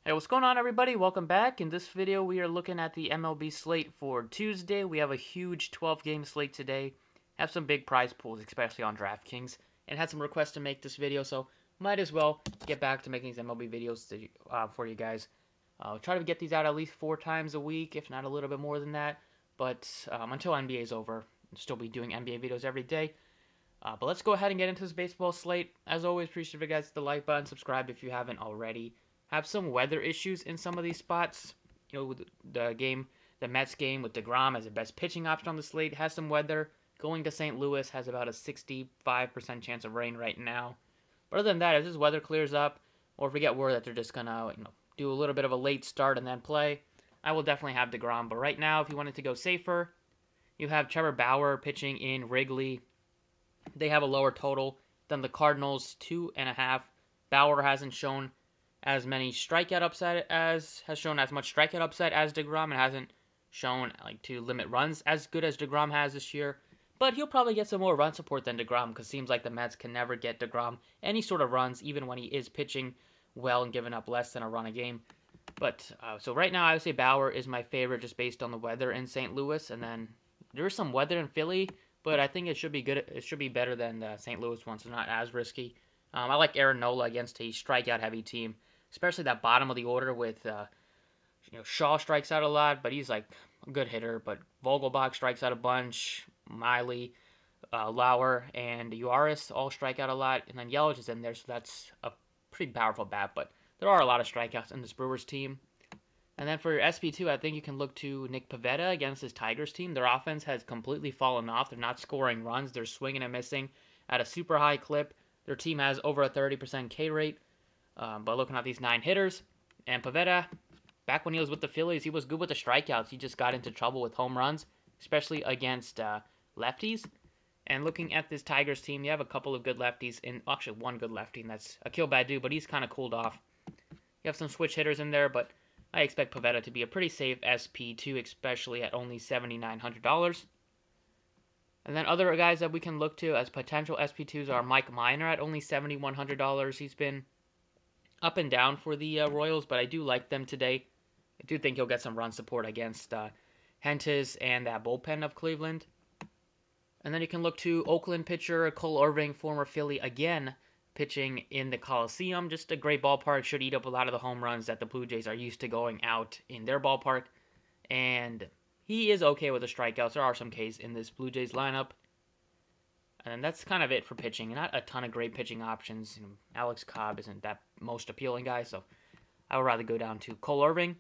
Hey, what's going on, everybody? Welcome back. In this video, we are looking at the MLB slate for Tuesday. We have a huge 12-game slate today. Have some big prize pools, especially on DraftKings, and had some requests to make this video, so might as well get back to making these MLB videos for you guys. Try to get these out at least 4 times a week, if not a little bit more than that. But until NBA is over, I'll still be doing NBA videos every day. But let's go ahead and get into this baseball slate. As always, appreciate if you guys hit the like button, subscribe if you haven't already. Have some weather issues in some of these spots. With the Mets game with DeGrom as the best pitching option on the slate has some weather. Going to St. Louis has about a 65% chance of rain right now. But other than that, if this weather clears up, or if we get word that they're just gonna do a little bit of a late start and then play, I will definitely have DeGrom. But right now, if you wanted to go safer, you have Trevor Bauer pitching in Wrigley. They have a lower total than the Cardinals, 2.5. Bauer hasn't shown as many strikeout upside as has shown as much strikeout upside as DeGrom, and hasn't shown to limit runs as good as DeGrom has this year. But he'll probably get some more run support than DeGrom, because it seems like the Mets can never get DeGrom any sort of runs, even when he is pitching well and giving up less than a run a game. But so right now, I would say Bauer is my favorite, just based on the weather in St. Louis, and then there's some weather in Philly, but I think it should be good. It should be better than the St. Louis one, so not as risky. I like Aaron Nola against a strikeout-heavy team, especially that bottom of the order with Shaw strikes out a lot, but he's like a good hitter. But Vogelbach strikes out a bunch. Miley, Lauer, and Uaris all strike out a lot, and then Yelich is in there, so that's a pretty powerful bat. But there are a lot of strikeouts in this Brewers team. And then for your SP2, I think you can look to Nick Pivetta against this Tigers team. Their offense has completely fallen off. They're not scoring runs. They're swinging and missing at a super high clip. Their team has over a 30% K rate. But looking at these 9 hitters, and Pivetta, back when he was with the Phillies, he was good with the strikeouts. He just got into trouble with home runs, especially against lefties. And looking at this Tigers team, you have a couple of good lefties, and actually one good lefty, and that's Akil Badu, but he's kind of cooled off. You have some switch hitters in there, but I expect Pivetta to be a pretty safe SP2, especially at only $7,900. And then other guys that we can look to as potential SP2s are Mike Minor at only $7,100. He's been up and down for the Royals, but I do like them today. I do think he'll get some run support against Hentges and that bullpen of Cleveland. And then you can look to Oakland pitcher Cole Irving, former Philly again, pitching in the Coliseum. Just a great ballpark. Should eat up a lot of the home runs that the Blue Jays are used to going out in their ballpark. And he is okay with the strikeouts. There are some Ks in this Blue Jays lineup. And that's kind of it for pitching. Not a ton of great pitching options. Alex Cobb isn't that most appealing guy, so I would rather go down to Cole Irving.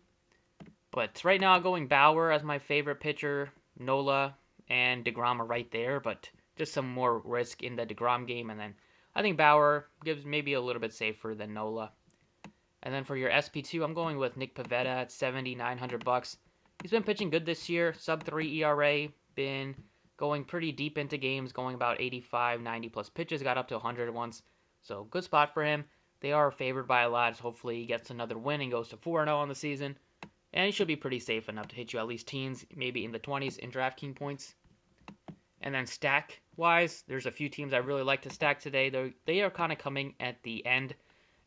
But right now, going Bauer as my favorite pitcher. Nola and DeGrom are right there, but just some more risk in the DeGrom game. And then I think Bauer gives maybe a little bit safer than Nola. And then for your SP2, I'm going with Nick Pivetta at $7,900. He's been pitching good this year, sub 3 ERA, been going pretty deep into games, going about 85, 90 plus pitches, got up to 100 once. So good spot for him. They are favored by a lot, so hopefully he gets another win and goes to 4-0 on the season. And he should be pretty safe enough to hit you at least teens, maybe in the 20s in DraftKings points. And then stack-wise, there's a few teams I really like to stack today. They are kind of coming at the end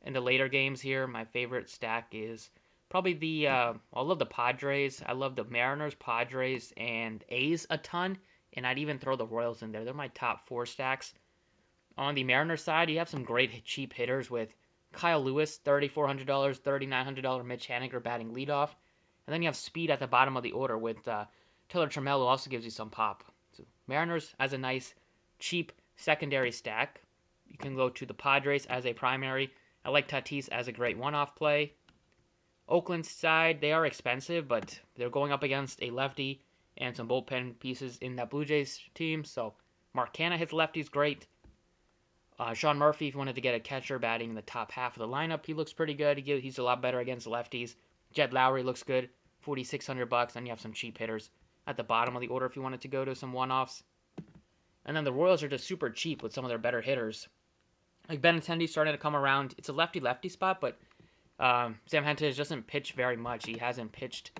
in the later games here. My favorite stack is probably I love the Padres. I love the Mariners, Padres, and A's a ton. And I'd even throw the Royals in there. They're my top 4 stacks. On the Mariners side, you have some great cheap hitters with Kyle Lewis, $3,400, $3,900 Mitch Haniger batting leadoff. And then you have speed at the bottom of the order with Taylor Trammell, who also gives you some pop. So Mariners as a nice, cheap secondary stack. You can go to the Padres as a primary. I like Tatis as a great one-off play. Oakland's side, they are expensive, but they're going up against a lefty and some bullpen pieces in that Blue Jays team. So Mark Canha hits lefties great. Sean Murphy, if you wanted to get a catcher batting in the top half of the lineup, he looks pretty good. He's a lot better against lefties. Jed Lowry looks good, $4,600. Then you have some cheap hitters at the bottom of the order if you wanted to go to some one-offs. And then the Royals are just super cheap with some of their better hitters. Like Benintendi's starting to come around. It's a lefty-lefty spot, but Sam Hentges doesn't pitch very much. He hasn't pitched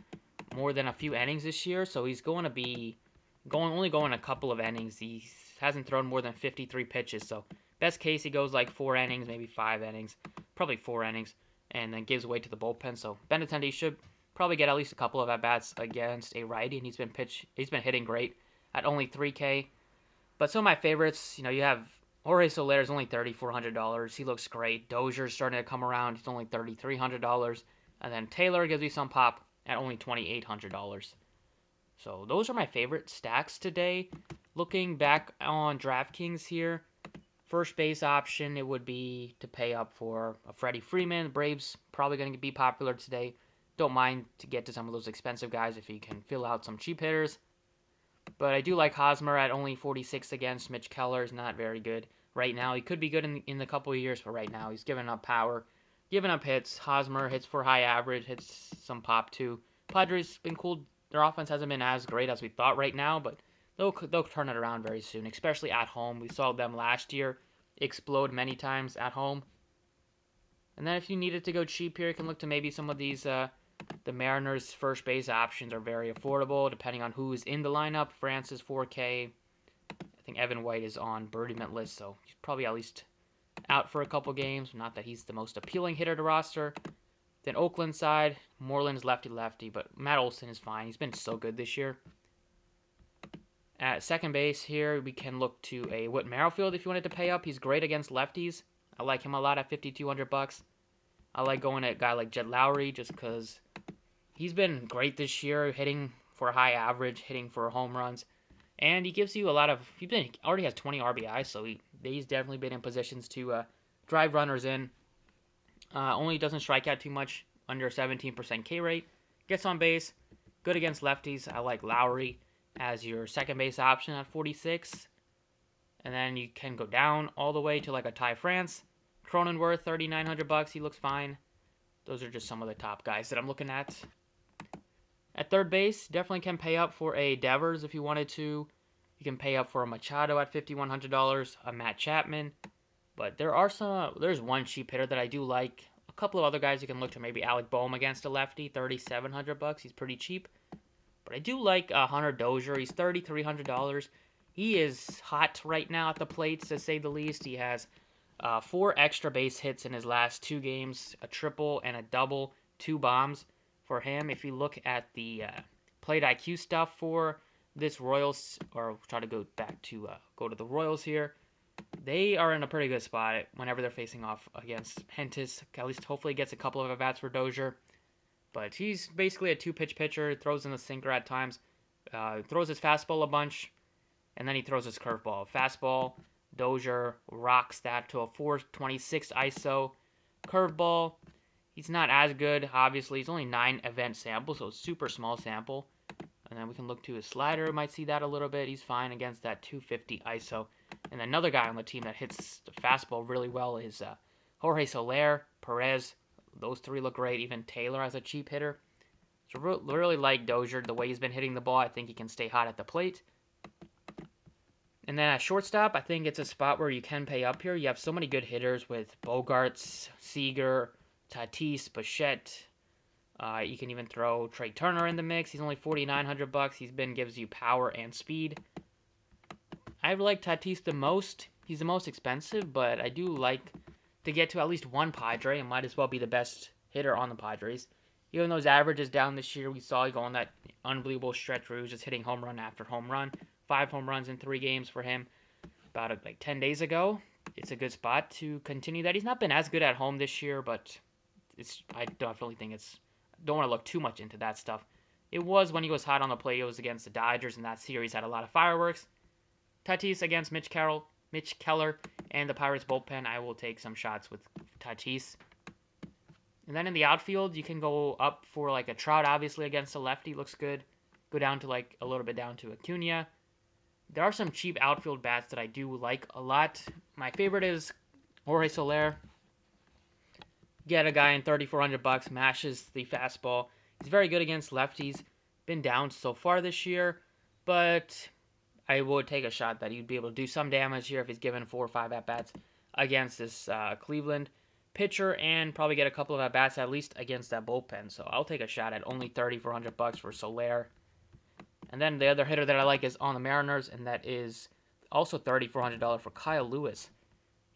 more than a few innings this year, so he's going to be only going a couple of innings. He hasn't thrown more than 53 pitches, so best case he goes like 4 innings, maybe 5 innings, probably 4 innings, and then gives away to the bullpen. So Benintendi should probably get at least a couple of at-bats against a righty, and he's been hitting great at only 3K. But some of my favorites, you have Jorge Soler is only $3,400. He looks great. Dozier's starting to come around. He's only $3,300. And then Taylor gives me some pop at only $2,800. So those are my favorite stacks today. Looking back on DraftKings here, first base option, it would be to pay up for a Freddie Freeman. Braves probably going to be popular today. Don't mind to get to some of those expensive guys if you can fill out some cheap hitters. But I do like Hosmer at only 46 against Mitch Keller. Is not very good right now. He could be good in a couple of years, but right now he's giving up power, giving up hits. Hosmer hits for high average, hits some pop too. Padres been cool. Their offense hasn't been as great as we thought right now, but they'll turn it around very soon, especially at home. We saw them last year explode many times at home. And then if you needed to go cheap here, you can look to maybe some of these. The Mariners' first base options are very affordable, depending on who's in the lineup. France is 4K. I think Evan White is on Birdie-mint list, so he's probably at least out for a couple games. Not that he's the most appealing hitter to roster. Then Oakland side, Moreland's lefty-lefty, but Matt Olson is fine. He's been so good this year. At second base here, we can look to a Whit Merrifield if you wanted to pay up. He's great against lefties. I like him a lot at $5,200. I like going at a guy like Jed Lowry just because he's been great this year, hitting for a high average, hitting for home runs. And he gives you a lot of, he already has 20 RBI, so he's definitely been in positions to drive runners in. Only doesn't strike out too much, under 17% K rate. Gets on base, good against lefties. I like Lowry as your second base option at 46. And then you can go down all the way to like a Ty France. Cronenworth, $3,900. He looks fine. Those are just some of the top guys that I'm looking at. At third base, definitely can pay up for a Devers if you wanted to. You can pay up for a Machado at $5,100, a Matt Chapman. But there's one cheap hitter that I do like. A couple of other guys you can look to, maybe Alec Boehm against a lefty, $3,700. He's pretty cheap. But I do like Hunter Dozier. He's $3,300. He is hot right now at the plate, to say the least. He has 4 extra base hits in his last 2 games, a triple and a double, 2 bombs for him. If you look at the plate IQ stuff for this Royals, or try to go back to go to the Royals here, they are in a pretty good spot whenever they're facing off against Hentis. At least hopefully gets a couple of at-bats for Dozier. But he's basically a 2-pitch pitcher, throws in the sinker at times, throws his fastball a bunch, and then he throws his curveball. Fastball, Dozier rocks that to a 426 ISO. Curveball, he's not as good, obviously. He's only 9 event sample, so super small sample. And then we can look to his slider. Might see that a little bit. He's fine against that 250 ISO. And another guy on the team that hits the fastball really well is Jorge Soler, Perez. Those 3 look great. Even Taylor as a cheap hitter. So really like Dozier. The way he's been hitting the ball, I think he can stay hot at the plate. And then at shortstop, I think it's a spot where you can pay up here. You have so many good hitters with Bogarts, Seager, Tatis, Bichette. You can even throw Trey Turner in the mix. He's only $4,900. Gives you power and speed. I like Tatis the most. He's the most expensive, but I do like to get to at least one Padre and might as well be the best hitter on the Padres. Even though his average is down this year, we saw he go on that unbelievable stretch where he was just hitting home run after home run. 5 home runs in 3 games for him about 10 days ago. It's a good spot to continue that. He's not been as good at home this year, but I definitely think don't want to look too much into that stuff. It was when he was hot on the plate. It was against the Dodgers, and that series had a lot of fireworks. Tatis against Mitch Keller, and the Pirates bullpen. I will take some shots with Tatis. And then in the outfield, you can go up for a Trout, obviously, against a lefty. Looks good. Go down to a little bit down to Acuna. There are some cheap outfield bats that I do like a lot. My favorite is Jorge Soler. Get a guy in $3,400, mashes the fastball. He's very good against lefties. Been down so far this year, but I would take a shot that he'd be able to do some damage here if he's given 4 or 5 at-bats against this Cleveland pitcher, and probably get a couple of at-bats at least against that bullpen. So I'll take a shot at only $3,400 for Soler. And then the other hitter that I like is on the Mariners, and that is also $3,400 for Kyle Lewis.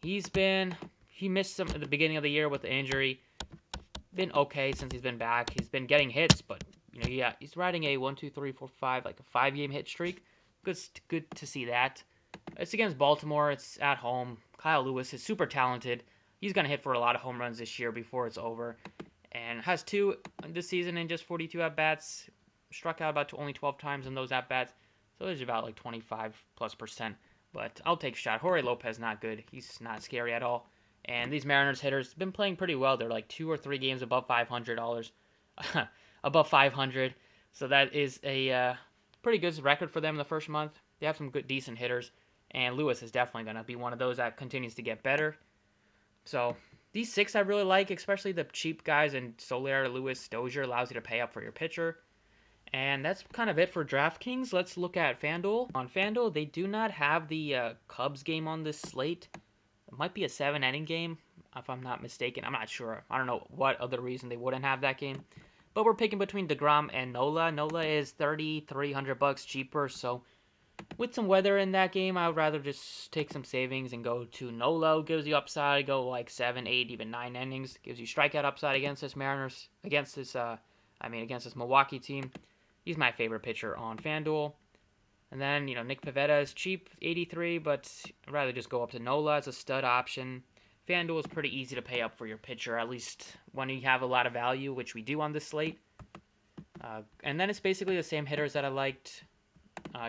He missed some at the beginning of the year with the injury. been okay since he's been back. He's been getting hits, but yeah, he's riding a 1, 2, 3, 4, 5, like a 5-game hit streak. Good to see that. It's against Baltimore. It's at home. Kyle Lewis is super talented. He's gonna hit for a lot of home runs this year before it's over, and has 2 this season in just 42 at bats. Struck out about only 12 times in those at bats, so there's about like 25+%. But I'll take a shot. Jorge Lopez not good. He's not scary at all. And these Mariners hitters been playing pretty well. They're like 2 or 3 games above $500, above 500. So that is a pretty good record for them in the first month. They have some good, decent hitters, and Lewis is definitely going to be one of those that continues to get better. So these 6 I really like, especially the cheap guys, and Soler, Lewis, Dozier allows you to pay up for your pitcher. And that's kind of it for DraftKings. Let's look at FanDuel. On FanDuel, they do not have the Cubs game on this slate. It might be a 7-inning game, if I'm not mistaken. I'm not sure. I don't know what other reason they wouldn't have that game. But we're picking between DeGrom and Nola. Nola is $3,300 cheaper, so with some weather in that game, I would rather just take some savings and go to Nola. Gives you upside, go like 7, 8, even 9 innings. Gives you strikeout upside against this Mariners, against this Milwaukee team. He's my favorite pitcher on FanDuel. And then, Nick Pivetta is cheap, 83, but I'd rather just go up to Nola as a stud option. FanDuel is pretty easy to pay up for your pitcher, at least when you have a lot of value, which we do on this slate. And then it's basically the same hitters that I liked.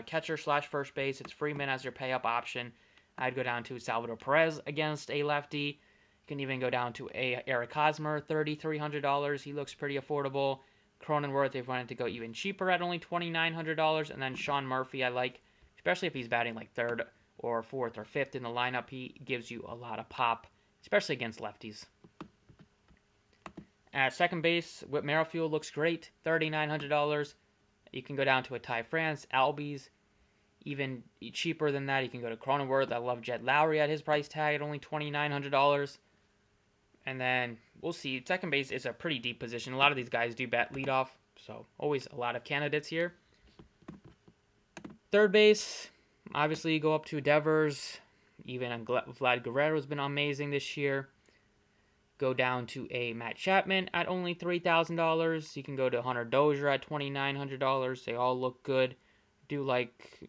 Catcher / first base, it's Freeman as your pay up option. I'd go down to Salvador Perez against a lefty. You can even go down to Eric Hosmer, $3,300. He looks pretty affordable. Cronenworth, they've wanted to go even cheaper at only $2,900. And then Sean Murphy, I like, especially if he's batting like 3rd or 4th or 5th in the lineup. He gives you a lot of pop, especially against lefties. At second base, Whit Merrifield looks great, $3,900. You can go down to a Ty France, Albies, even cheaper than that. You can go to Cronenworth. I love Jed Lowry at his price tag at only $2,900. And then we'll see. Second base is a pretty deep position. A lot of these guys do bat leadoff, so always a lot of candidates here. Third base, obviously you go up to Devers. Even Vlad Guerrero has been amazing this year. Go down to a Matt Chapman at only $3,000. You can go to Hunter Dozier at $2,900. They all look good. Do like,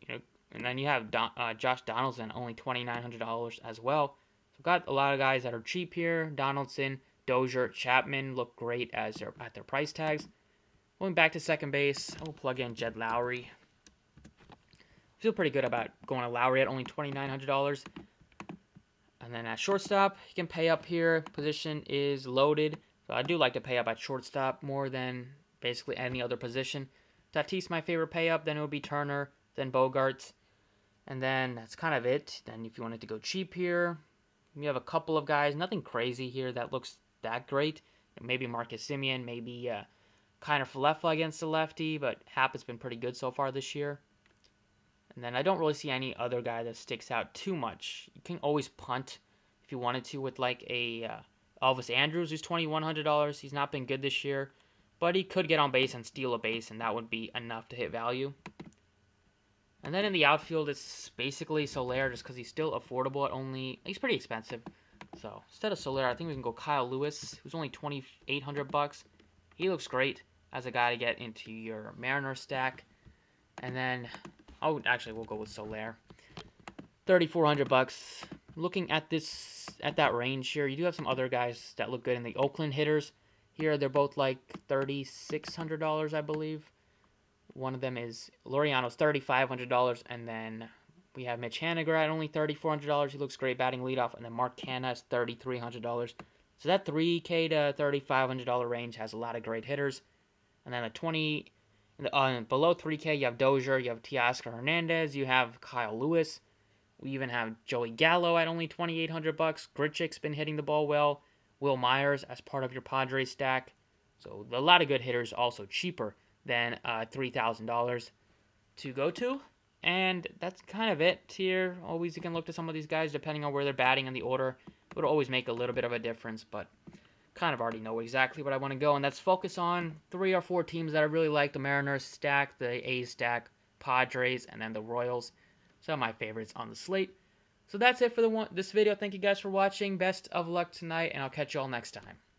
and then you have Josh Donaldson, only $2,900 as well. So got a lot of guys that are cheap here. Donaldson, Dozier, Chapman look great at their price tags. Going back to second base, I will plug in Jed Lowry. Feel pretty good about going to Lowry at only $2,900. And then at shortstop, you can pay up here. Position is loaded. So I do like to pay up at shortstop more than basically any other position. Tatis, my favorite pay up. Then it would be Turner, then Bogarts. And then that's kind of it. Then if you wanted to go cheap here, you have a couple of guys. Nothing crazy here that looks that great. Maybe Marcus Semien, maybe Kiner Falefa against the lefty. But Happ has been pretty good so far this year. And then I don't really see any other guy that sticks out too much. You can always punt if you wanted to with like a Elvis Andrus, who's $2,100. He's not been good this year, but he could get on base and steal a base, and that would be enough to hit value. And then in the outfield, it's basically Soler, just because he's still affordable at only, he's pretty expensive. So instead of Soler, I think we can go Kyle Lewis, who's only $2,800. He looks great as a guy to get into your Mariner stack. And then we'll go with Soler. $3,400. Looking at that range here, you do have some other guys that look good in the Oakland hitters. Here, they're both like $3,600, I believe. One of them is Laureano's $3,500, and then we have Mitch Haniger at only $3,400. He looks great batting leadoff, and then Mark Canha is $3,300. So that $3K to $3,500 range has a lot of great hitters. And then below $3K, you have Dozier, you have Teoscar Hernandez, you have Kyle Lewis. We even have Joey Gallo at only $2,800. Grichuk's been hitting the ball well. Will Myers as part of your Padres stack. So a lot of good hitters, also cheaper than $3,000 to go to. And that's kind of it here. Always you can look to some of these guys depending on where they're batting in the order. It would always make a little bit of a difference, but kind of already know exactly what I want to go. And that's focus on 3 or 4 teams that I really like. The Mariners stack, the A's stack, Padres, and then the Royals. Some of my favorites on the slate. So that's it for this video. Thank you guys for watching. Best of luck tonight, and I'll catch you all next time.